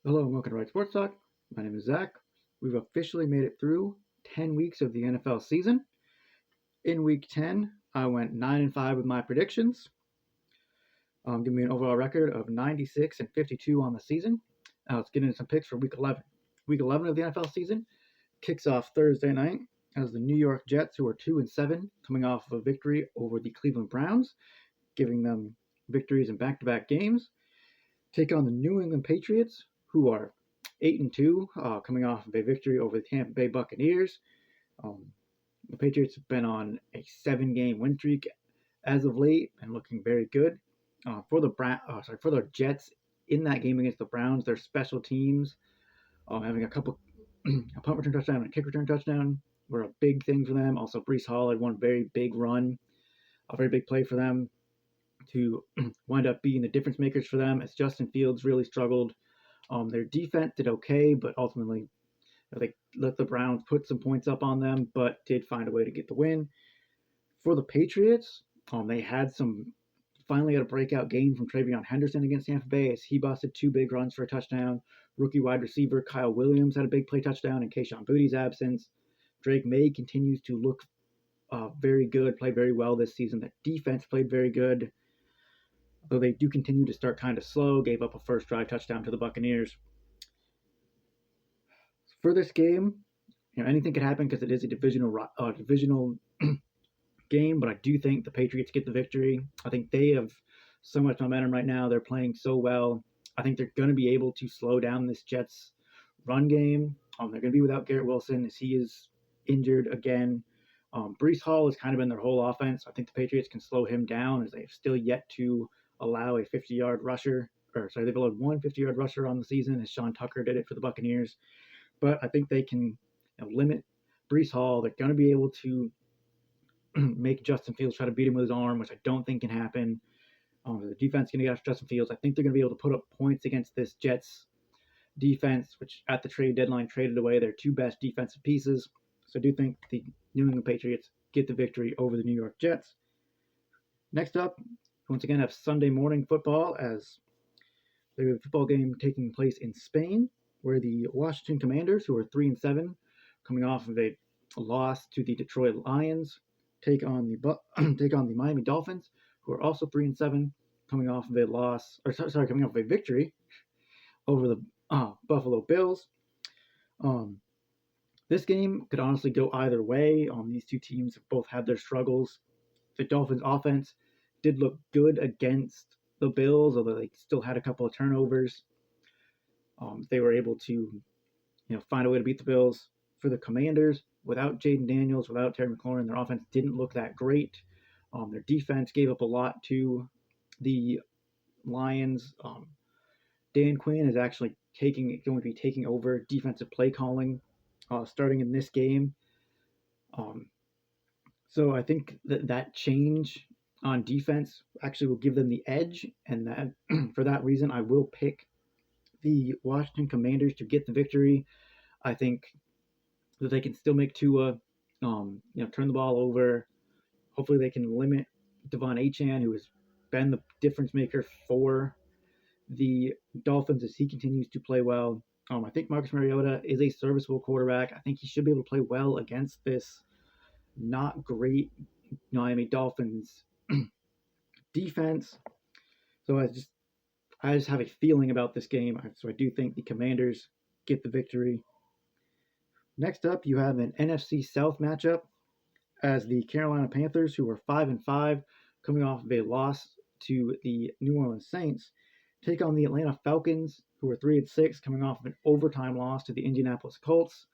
Hello and welcome to Right Sports Talk. My name is Zach. We've officially made it through 10 weeks of the NFL season. In week 10, I went 9-5 with my predictions, giving me an overall record of 96-52 on the season. Now let's get into some picks for week 11. Week 11 of the NFL season kicks off Thursday night as the New York Jets, who are 2-7, coming off of a victory over the Cleveland Browns, giving them victories in back-to-back games, take on the New England Patriots, who are 8-2, coming off of a victory over the Tampa Bay Buccaneers. Um, the Patriots have been on a 7-game win streak as of late and looking very good. For the Jets in that game against the Browns, their special teams having a couple a punt return touchdown and a kick return touchdown were a big thing for them. Also, Breece Hall had one very big run, a very big play for them to wind up being the difference makers for them as Justin Fields really struggled. Their defense did okay, but ultimately they let the Browns put some points up on them, but did find a way to get the win. For the Patriots, they finally had a breakout game from TreVeyon Henderson against Tampa Bay as he busted two big runs for a touchdown. Rookie wide receiver Kyle Williams had a big play touchdown in Kayshon Boutte's absence. Drake May continues to look very good, play very well this season. The defense played very good, though they do continue to start kind of slow, gave up a first drive touchdown to the Buccaneers. For this game, anything could happen because it is a divisional game, but I do think the Patriots get the victory. I think they have so much momentum right now. They're playing so well. I think they're going to be able to slow down this Jets run game. They're going to be without Garrett Wilson as he is injured again. Breece Hall has kind of been their whole offense. I think the Patriots can slow him down as they've still yet to allow a 50-yard rusher. They've allowed one 50-yard rusher on the season as Sean Tucker did it for the Buccaneers. But I think they can limit Breece Hall. They're going to be able to make Justin Fields try to beat him with his arm, which I don't think can happen. The defense is going to get after Justin Fields. I think they're going to be able to put up points against this Jets defense, which at the trade deadline traded away their two best defensive pieces. So I do think the New England Patriots get the victory over the New York Jets. Next up, once again, have Sunday morning football as the football game taking place in Spain, where the Washington Commanders, who are 3-7, coming off of a loss to the Detroit Lions, take on the Miami Dolphins, who are also 3-7, coming off of a victory over the Buffalo Bills. This game could honestly go either way. These two teams have both had their struggles. The Dolphins' offense did look good against the Bills, although they still had a couple of turnovers. They were able to, find a way to beat the Bills. For the Commanders, without Jaden Daniels, without Terry McLaurin, their offense didn't look that great. Their defense gave up a lot to the Lions. Dan Quinn is actually going to be taking over defensive play calling starting in this game. So I think that change on defense actually will give them the edge, and that for that reason, I will pick the Washington Commanders to get the victory. I think that they can still make Tua, turn the ball over. Hopefully, they can limit Devon Achane, who has been the difference maker for the Dolphins as he continues to play well. I think Marcus Mariota is a serviceable quarterback. I think he should be able to play well against this not great Miami Dolphins defense. So I just have a feeling about this game. So I do think the Commanders get the victory. Next up, you have an NFC South matchup as the Carolina Panthers, who are 5-5, coming off of a loss to the New Orleans Saints, take on the Atlanta Falcons, who are 3-6, coming off of an overtime loss to the Indianapolis Colts.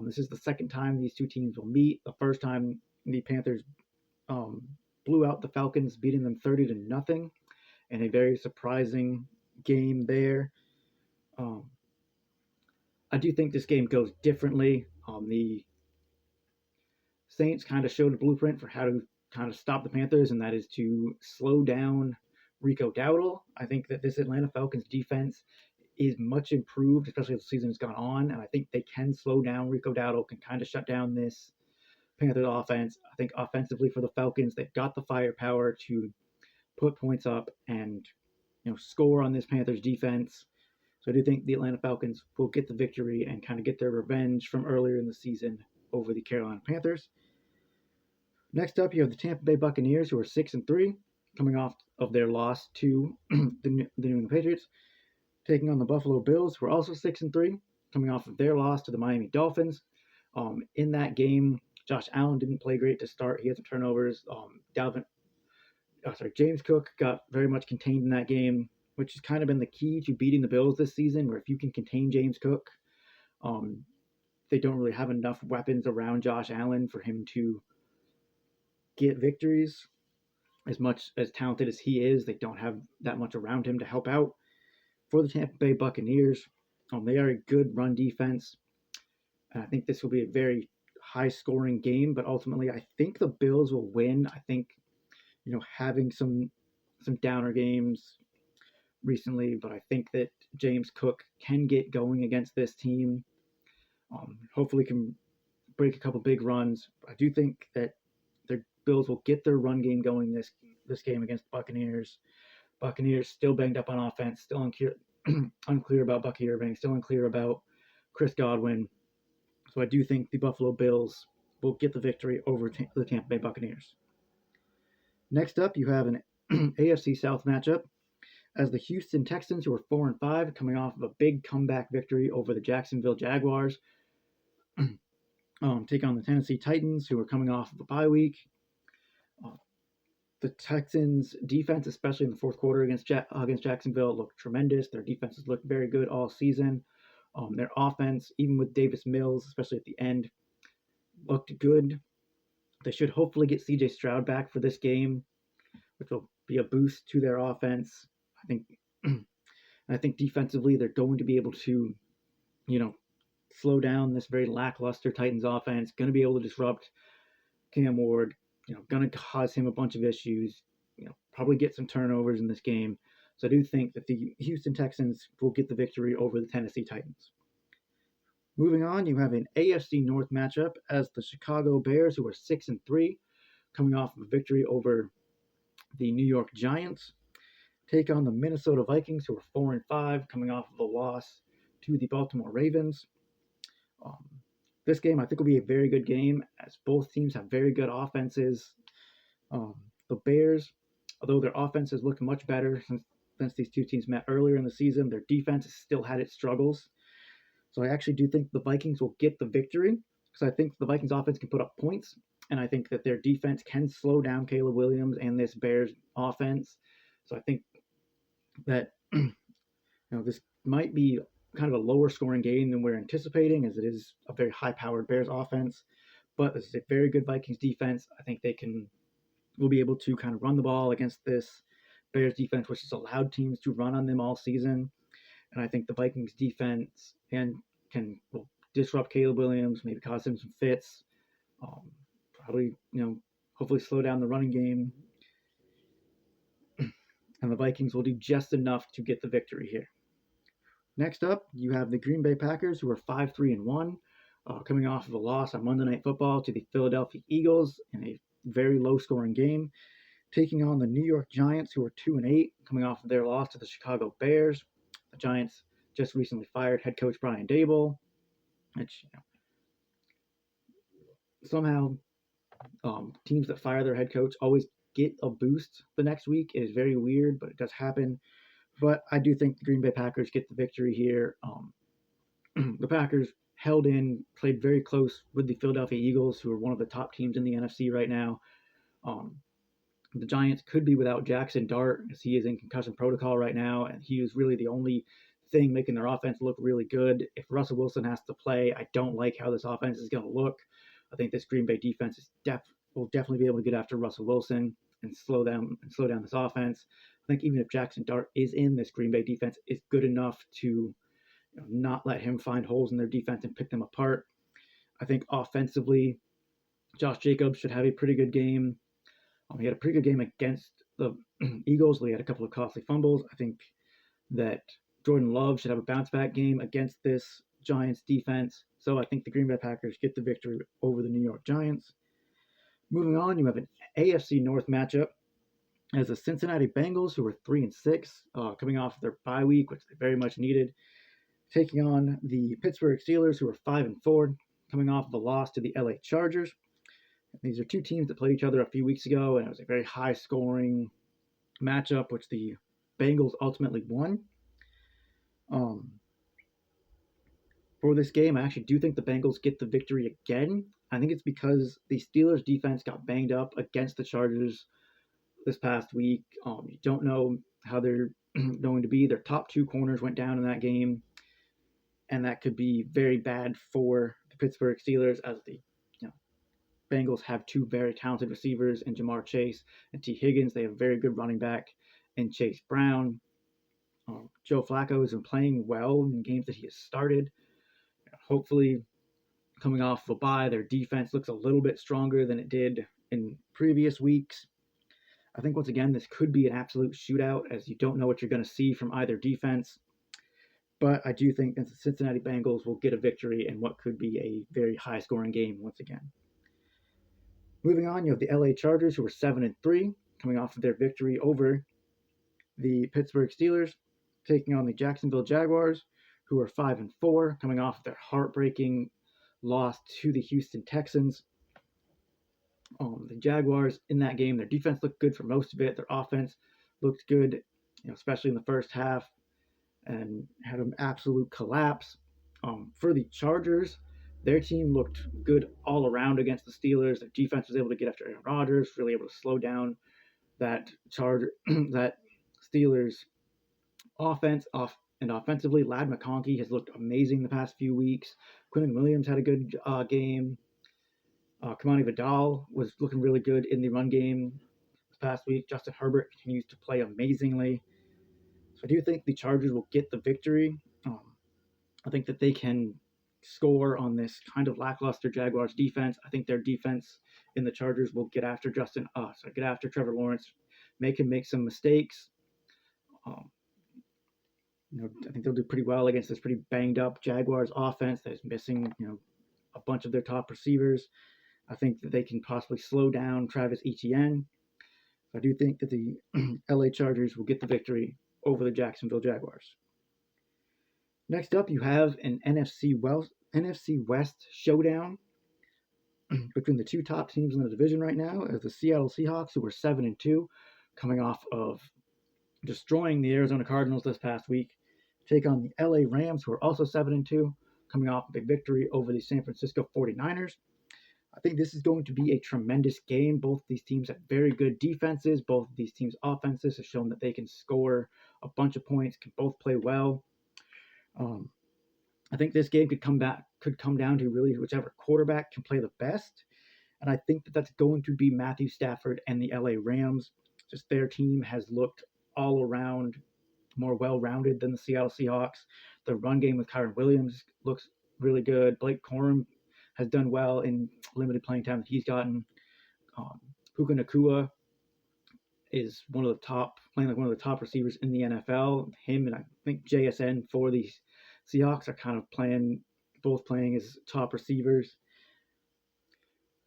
This is the second time these two teams will meet. The first time the Panthers blew out the Falcons, beating them 30-0, and a very surprising game there. I do think this game goes differently. The Saints kind of showed a blueprint for how to kind of stop the Panthers, and that is to slow down Rico Dowdle. I think that this Atlanta Falcons defense is much improved, especially as the season has gone on, and I think they can slow down Rico Dowdle, can kind of shut down this Panthers offense. I think offensively for the Falcons, they've got the firepower to put points up and score on this Panthers defense. So I do think the Atlanta Falcons will get the victory and kind of get their revenge from earlier in the season over the Carolina Panthers. Next up, you have the Tampa Bay Buccaneers, who are 6-3, coming off of their loss to the New England Patriots, taking on the Buffalo Bills, who are also 6-3, coming off of their loss to the Miami Dolphins. In that game, Josh Allen didn't play great to start. He had some turnovers. James Cook got very much contained in that game, which has kind of been the key to beating the Bills this season, where if you can contain James Cook, they don't really have enough weapons around Josh Allen for him to get victories. As much as talented as he is, they don't have that much around him to help out. For the Tampa Bay Buccaneers, they are a good run defense. And I think this will be a very high-scoring game, but ultimately, I think the Bills will win. I think, having some downer games recently, but I think that James Cook can get going against this team. Hopefully, can break a couple big runs. I do think that the Bills will get their run game going this game against the Buccaneers. Buccaneers still banged up on offense, still unclear about Bucky Irving, still unclear about Chris Godwin. So I do think the Buffalo Bills will get the victory over the Tampa Bay Buccaneers. Next up, you have an AFC South matchup as the Houston Texans, who are 4-5, coming off of a big comeback victory over the Jacksonville Jaguars, take on the Tennessee Titans, who are coming off of a bye week. The Texans' defense, especially in the fourth quarter against Jacksonville, looked tremendous. Their defenses looked very good all season. Their offense, even with Davis Mills, especially at the end, looked good. They should hopefully get C.J. Stroud back for this game, which will be a boost to their offense. I think defensively they're going to be able to, slow down this very lackluster Titans offense. Going to be able to disrupt Cam Ward. Going to cause him a bunch of issues. Probably get some turnovers in this game. So I do think that the Houston Texans will get the victory over the Tennessee Titans. Moving on, you have an AFC North matchup as the Chicago Bears, who are 6-3, coming off of a victory over the New York Giants, take on the Minnesota Vikings, who are 4-5, coming off of a loss to the Baltimore Ravens. This game, I think, will be a very good game, as both teams have very good offenses. The Bears, although their offenses look much better since these two teams met earlier in the season, their defense has still had its struggles. So I actually do think the Vikings will get the victory, because I think the Vikings offense can put up points, and I think that their defense can slow down Caleb Williams and this Bears offense. So I think that this might be kind of a lower scoring game than we're anticipating, as it is a very high-powered Bears offense. But this is a very good Vikings defense. I think will be able to kind of run the ball against this Bears defense, which has allowed teams to run on them all season. And I think the Vikings defense will disrupt Caleb Williams, maybe cause him some fits. Probably, hopefully slow down the running game. And the Vikings will do just enough to get the victory here. Next up, you have the Green Bay Packers, who are 5-3-1, coming off of a loss on Monday Night Football to the Philadelphia Eagles in a very low-scoring game, taking on the New York Giants, who are 2-8, coming off of their loss to the Chicago Bears. The Giants just recently fired head coach Brian Daboll, which somehow teams that fire their head coach always get a boost the next week. It is very weird, but it does happen. But I do think the Green Bay Packers get the victory here. The Packers held in, played very close with the Philadelphia Eagles, who are one of the top teams in the NFC right now. The Giants could be without Jackson Dart, as he is in concussion protocol right now, and he is really the only thing making their offense look really good. If Russell Wilson has to play, I don't like how this offense is going to look. I think this Green Bay defense will definitely be able to get after Russell Wilson and slow down this offense. I think even if Jackson Dart is in, this Green Bay defense is good enough to not let him find holes in their defense and pick them apart. I think offensively, Josh Jacobs should have a pretty good game. He had a pretty good game against the Eagles. He had a couple of costly fumbles. I think that Jordan Love should have a bounce-back game against this Giants defense. So I think the Green Bay Packers get the victory over the New York Giants. Moving on, you have an AFC North matchup as the Cincinnati Bengals, who are 3-6, coming off their bye week, which they very much needed, taking on the Pittsburgh Steelers, who are 5-4, coming off of a loss to the LA Chargers. These are two teams that played each other a few weeks ago, and it was a very high-scoring matchup, which the Bengals ultimately won. For this game, I actually do think the Bengals get the victory again. I think it's because the Steelers' defense got banged up against the Chargers this past week. You don't know how they're going to be. Their top two corners went down in that game, and that could be very bad for the Pittsburgh Steelers, as the Bengals have two very talented receivers in Jamar Chase and T. Higgins. They have a very good running back in Chase Brown. Joe Flacco has been playing well in games that he has started. Hopefully, coming off of a bye, their defense looks a little bit stronger than it did in previous weeks. I think, once again, this could be an absolute shootout, as you don't know what you're going to see from either defense. But I do think that the Cincinnati Bengals will get a victory in what could be a very high-scoring game once again. Moving on, you have the LA Chargers, who are 7-3, coming off of their victory over the Pittsburgh Steelers, taking on the Jacksonville Jaguars, who are 5-4, coming off of their heartbreaking loss to the Houston Texans. The Jaguars in that game, their defense looked good for most of it. Their offense looked good, especially in the first half, and had an absolute collapse. For the Chargers, their team looked good all around against the Steelers. Their defense was able to get after Aaron Rodgers, really able to slow down that that Steelers offense and offensively. Ladd McConkey has looked amazing the past few weeks. Quinnen Williams had a good game. Kamani Vidal was looking really good in the run game this past week. Justin Herbert continues to play amazingly. So I do think the Chargers will get the victory. I think that they can score on this kind of lackluster Jaguars defense. I think their defense in the Chargers will get after get after Trevor Lawrence, make him make some mistakes. I think they'll do pretty well against this pretty banged up Jaguars offense that is missing, a bunch of their top receivers. I think that they can possibly slow down Travis Etienne. I do think that the LA Chargers will get the victory over the Jacksonville Jaguars. Next up, you have an NFC West showdown between the two top teams in the division right now, as the Seattle Seahawks, who were 7-2, coming off of destroying the Arizona Cardinals this past week, take on the LA Rams, who are also 7-2, coming off a big victory over the San Francisco 49ers. I think this is going to be a tremendous game. Both these teams have very good defenses. Both of these teams' offenses have shown that they can score a bunch of points, can both play well. I think this game could come down to really whichever quarterback can play the best. And I think that that's going to be Matthew Stafford and the LA Rams. Just their team has looked all around more well-rounded than the Seattle Seahawks. The run game with Kyren Williams looks really good. Blake Corum has done well in limited playing time that he's gotten. Puka Nacua is playing like one of the top receivers in the NFL. Him and I think JSN for the Seahawks are kind of both playing as top receivers.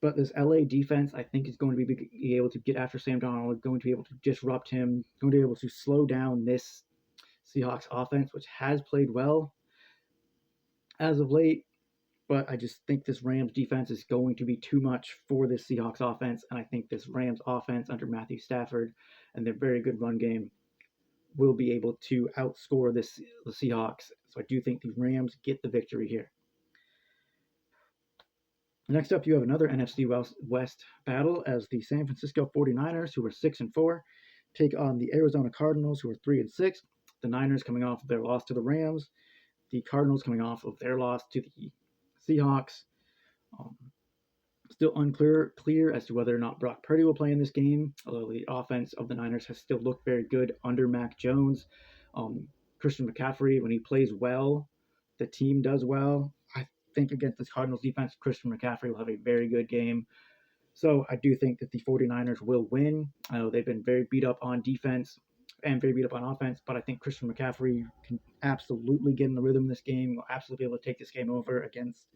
But this LA defense, I think, is going to be able to get after Sam Darnold, going to be able to disrupt him, going to be able to slow down this Seahawks offense, which has played well as of late. But I just think this Rams defense is going to be too much for this Seahawks offense. And I think this Rams offense under Matthew Stafford and their very good run game will be able to outscore the Seahawks. So I do think the Rams get the victory here. Next up, you have another NFC West battle as the San Francisco 49ers, who are 6-4, take on the Arizona Cardinals, who are 3-6. The Niners coming off of their loss to the Rams. The Cardinals coming off of their loss to the Seahawks. Still unclear as to whether or not Brock Purdy will play in this game, although the offense of the Niners has still looked very good under Mac Jones. Christian McCaffrey, when he plays well, the team does well. I think against this Cardinals defense, Christian McCaffrey will have a very good game. So I do think that the 49ers will win. I know they've been very beat up on defense and very beat up on offense, but I think Christian McCaffrey can absolutely get in the rhythm of this game, will absolutely be able to take this game over against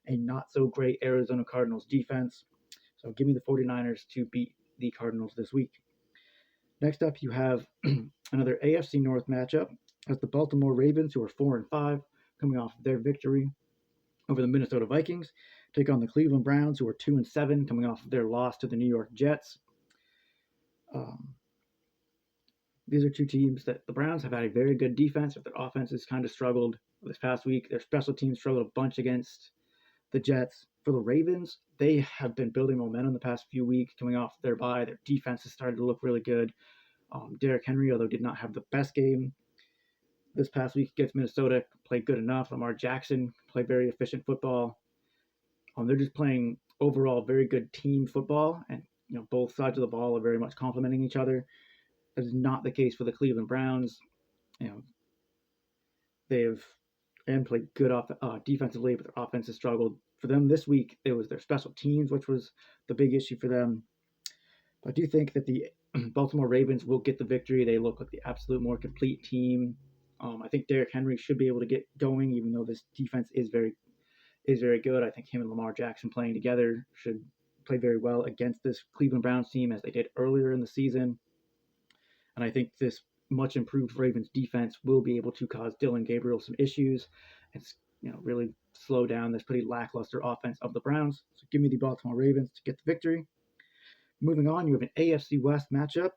a not-so-great Arizona Cardinals defense. So give me the 49ers to beat the Cardinals this week. Next up, you have another AFC North matchup as the Baltimore Ravens, who are 4-5, coming off their victory over the Minnesota Vikings, take on the Cleveland Browns, who are 2-7, coming off their loss to the New York Jets. These are two teams that the Browns have had a very good defense, but their offense has kind of struggled this past week. Their special teams struggled a bunch against the Jets. For the Ravens, they have been building momentum the past few weeks, coming off their bye. Their defense has started to look really good. Derrick Henry, although did not have the best game this past week against Minnesota, played good enough. Lamar Jackson played very efficient football. They're just playing overall very good team football, and both sides of the ball are very much complementing each other. That is not the case for the Cleveland Browns. They've played good defensively, but their offense has struggled. For them this week, it was their special teams, which was the big issue for them. But I do think that the Baltimore Ravens will get the victory. They look like the absolute more complete team. I think Derrick Henry should be able to get going, even though this defense is very good. I think him and Lamar Jackson playing together should play very well against this Cleveland Browns team, as they did earlier in the season. And I think this much improved Ravens defense will be able to cause Dillon Gabriel some issues and really slow down this pretty lackluster offense of the Browns. So give me the Baltimore Ravens to get the victory. Moving on, you have an AFC West matchup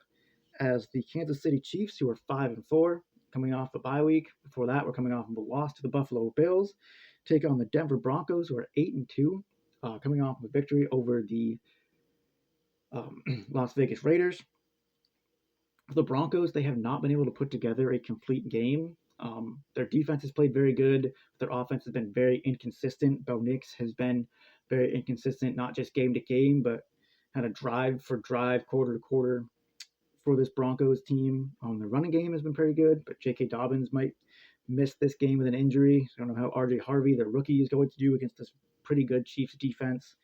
as the Kansas City Chiefs, who are 5-4, coming off a bye week. Before that, we're coming off of a loss to the Buffalo Bills, take on the Denver Broncos, who are 8-2, coming off of a victory over the Las Vegas Raiders. The Broncos, they have not been able to put together a complete game. Their defense has played very good. Their offense has been very inconsistent. Bo Nix has been very inconsistent, not just game to game, but kind of drive for drive, quarter to quarter for this Broncos team. The running game has been pretty good, but J.K. Dobbins might miss this game with an injury. I don't know how R.J. Harvey, their rookie, is going to do against this pretty good Chiefs defense.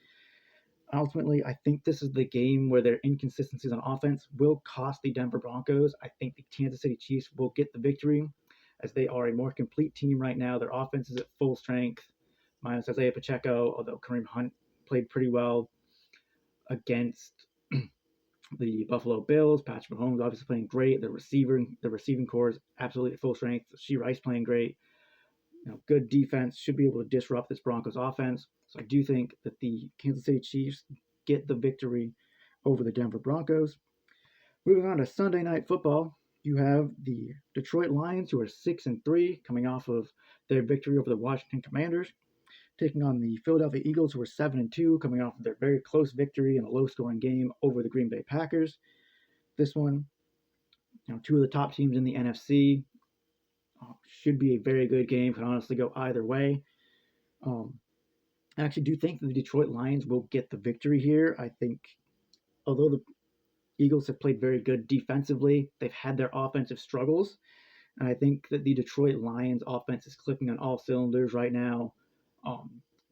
Ultimately, I think this is the game where their inconsistencies on offense will cost the Denver Broncos. I think the Kansas City Chiefs will get the victory, as they are a more complete team right now. Their offense is at full strength, minus Isaiah Pacheco, although Kareem Hunt played pretty well against the Buffalo Bills. Patrick Mahomes obviously playing great. The receiving core is absolutely at full strength. Rashee Rice playing great. Good defense should be able to disrupt this Broncos offense. So I do think that the Kansas City Chiefs get the victory over the Denver Broncos. Moving on to Sunday Night Football, you have the Detroit Lions, who are 6-3, coming off of their victory over the Washington Commanders, taking on the Philadelphia Eagles, who are 7-2, coming off of their very close victory in a low-scoring game over the Green Bay Packers. This one, two of the top teams in the NFC. Should be a very good game. Could honestly go either way. I actually do think the Detroit Lions will get the victory here. I think, although the Eagles have played very good defensively, they've had their offensive struggles. And I think that the Detroit Lions offense is clicking on all cylinders right now.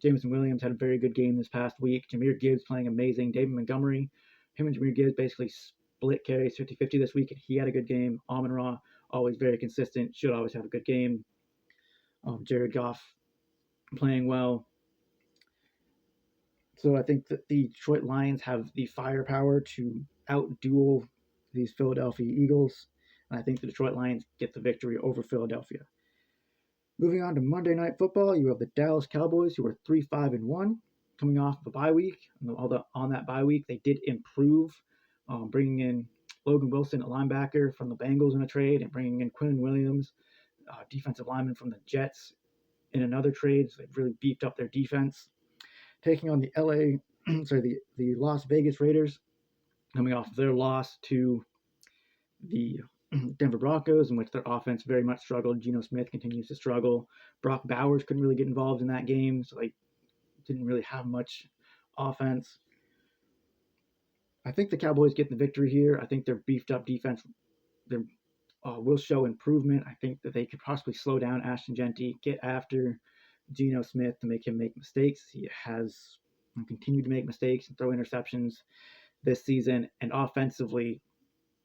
Jameson Williams had a very good game this past week. Jahmyr Gibbs playing amazing. David Montgomery, him and Jahmyr Gibbs basically split carries 50-50 this week, and he had a good game. Amon-Ra, always very consistent, should always have a good game. Jared Goff playing well. So I think that the Detroit Lions have the firepower to outduel these Philadelphia Eagles, and I think the Detroit Lions get the victory over Philadelphia. Moving on to Monday Night Football, you have the Dallas Cowboys, who are 3-5-1, coming off of a bye week. On that bye week, they did improve, bringing in Logan Wilson, a linebacker from the Bengals in a trade, and bringing in Quinn Williams, defensive lineman from the Jets, in another trade. So they've really beefed up their defense. Taking on the Las Vegas Raiders, coming off of their loss to the Denver Broncos, in which their offense very much struggled. Geno Smith continues to struggle. Brock Bowers couldn't really get involved in that game, so they didn't really have much offense. I think the Cowboys get the victory here. I think their beefed up defense will show improvement. I think that they could possibly slow down Ashton Jeanty, get after Geno Smith to make him make mistakes. He has continued to make mistakes and throw interceptions this season. And offensively,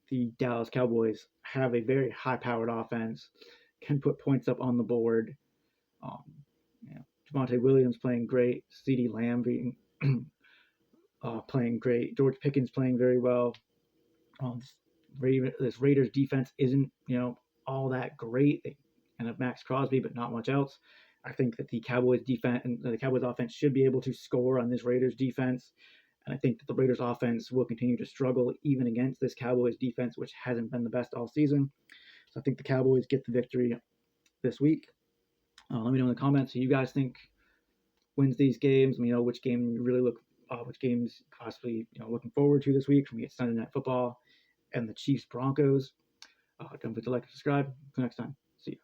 the Dallas Cowboys have a very high-powered offense, can put points up on the board. Javonte Williams playing great, CeeDee Lamb being playing great, George Pickens playing very well. This Raiders defense isn't all that great. They have Max Crosby, but not much else. I think that the Cowboys defense and the Cowboys offense should be able to score on this Raiders defense. And I think that the Raiders offense will continue to struggle even against this Cowboys defense, which hasn't been the best all season. So I think the Cowboys get the victory this week. Let me know in the comments who you guys think wins these games. Let me know which game you really which games possibly looking forward to this week. For me, it's Sunday Night Football and the Chiefs Broncos. Don't forget to like and subscribe. Until next time, see you.